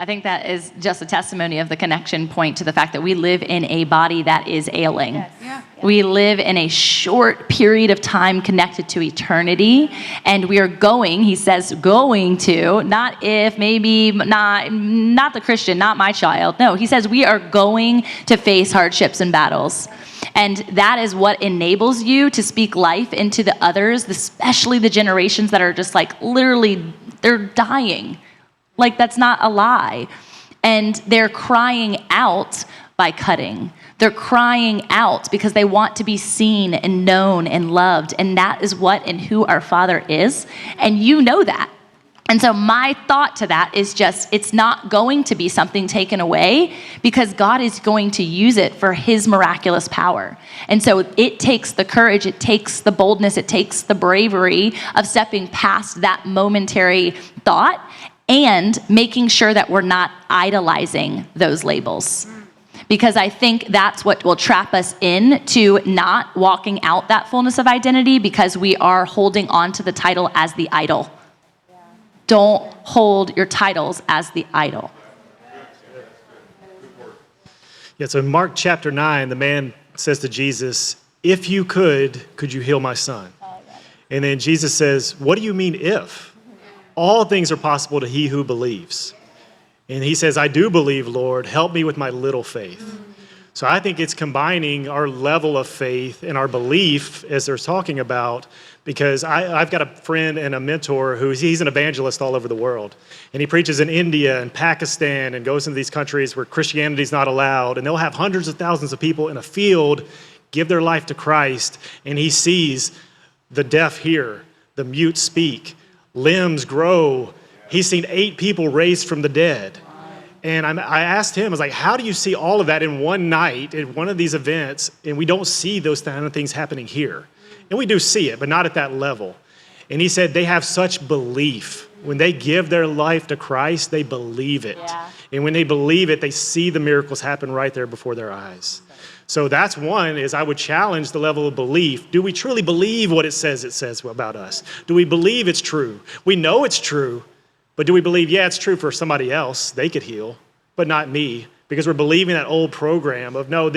I think that is just a testimony of the connection point to the fact that we live in a body that is ailing. Yes. Yeah. We live in a short period of time connected to eternity, and we are going, he says, going to, not if, maybe, not the Christian, not my child. No, he says we are going to face hardships and battles. And that is what enables you to speak life into the others, especially the generations that are just like literally, they're dying. Like, that's not a lie. And they're crying out by cutting. They're crying out because they want to be seen and known and loved. And that is what and who our Father is. And you know that. And so my thought to that is just, it's not going to be something taken away because God is going to use it for his miraculous power. And so it takes the courage, it takes the boldness, it takes the bravery of stepping past that momentary thought and making sure that we're not idolizing those labels. Because I think that's what will trap us into not walking out that fullness of identity because we are holding on to the title as the idol. Don't hold your titles as the idol. Yeah, so in Mark chapter 9, the man says to Jesus, if you could you heal my son? And then Jesus says, what do you mean if? All things are possible to he who believes. And he says, I do believe, Lord, help me with my little faith. So I think it's combining our level of faith and our belief as they're talking about, because I've got a friend and a mentor he's an evangelist all over the world. And he preaches in India and Pakistan and goes into these countries where Christianity is not allowed. And they'll have hundreds of thousands of people in a field give their life to Christ. And he sees the deaf hear, the mute speak, limbs grow. He's seen 8 people raised from the dead. And I asked him, I was like, how do you see all of that in one night, in one of these events, and we don't see those kind of things happening here? And we do see it, but not at that level. And he said they have such belief. When they give their life to Christ, they believe it. Yeah. And when they believe it, they see the miracles happen right there before their eyes. So that's one, is I would challenge the level of belief. Do we truly believe what it says about us? Do we believe it's true? We know it's true. But do we believe, yeah, it's true for somebody else, they could heal, but not me? Because we're believing that old program of, no,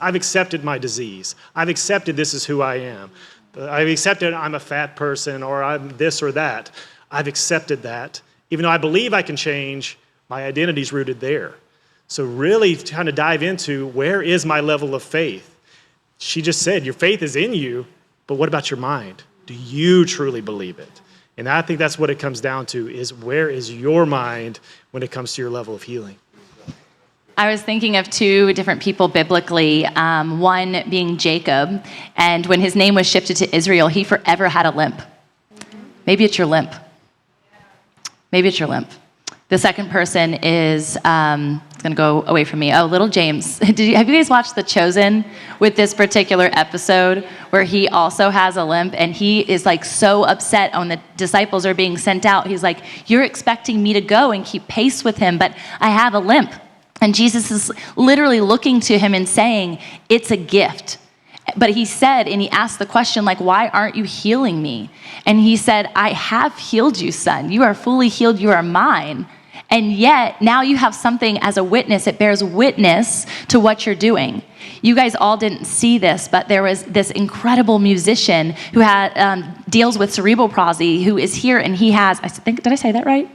I've accepted my disease. I've accepted this is who I am. I've accepted I'm a fat person or I'm this or that. I've accepted that. Even though I believe I can change, my identity's rooted there. So really trying to dive into, where is my level of faith? She just said, your faith is in you, but what about your mind? Do you truly believe it? And I think that's what it comes down to, is where is your mind when it comes to your level of healing? I was thinking of 2 different people biblically, one being Jacob, and when his name was shifted to Israel, he forever had a limp. Maybe it's your limp. Maybe it's your limp. The second person is, it's going to go away from me. Oh, little James. Have you guys watched The Chosen with this particular episode where he also has a limp and he is like so upset when the disciples are being sent out. He's like, you're expecting me to go and keep pace with him, but I have a limp. And Jesus is literally looking to him and saying, it's a gift. But he said, and he asked the question, like, why aren't you healing me? And he said, I have healed you, son. You are fully healed. You are mine. And yet, now you have something as a witness. It bears witness to what you're doing. You guys all didn't see this, but there was this incredible musician who deals with cerebral palsy, who is here, and he has, did I say that right?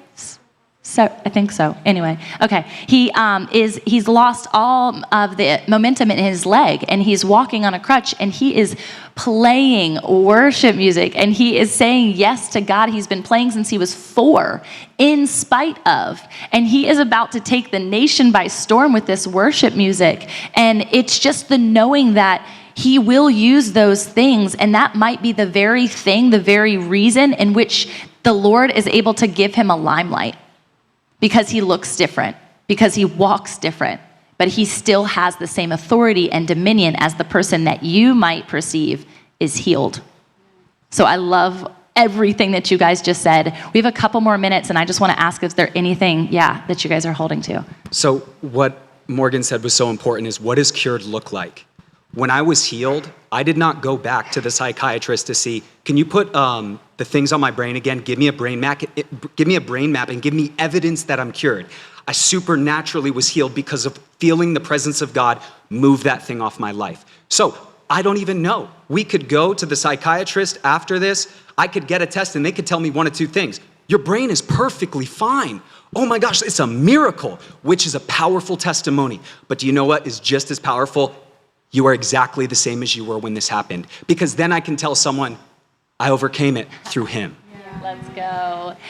So I think so. Anyway, okay. He's lost all of the momentum in his leg, and he's walking on a crutch, and he is playing worship music, and he is saying yes to God. He's been playing since he was 4, in spite of, and he is about to take the nation by storm with this worship music. And it's just the knowing that he will use those things, and that might be the very thing, the very reason in which the Lord is able to give him a limelight. Because he looks different, because he walks different, but he still has the same authority and dominion as the person that you might perceive is healed. So I love everything that you guys just said. We have a couple more minutes, and I just want to ask if there anything, that you guys are holding to. So what Morgan said was so important is, what does cured look like? When I was healed, I did not go back to the psychiatrist to see, can you put the things on my brain again, give me a brain map and give me evidence that I'm cured. I supernaturally was healed because of feeling the presence of God move that thing off my life. So I don't even know. We could go to the psychiatrist after this. I could get a test and they could tell me one of two things. Your brain is perfectly fine. Oh my gosh, it's a miracle, which is a powerful testimony. But do you know what is just as powerful? You are exactly the same as you were when this happened. Because then I can tell someone, I overcame it through him. Let's go.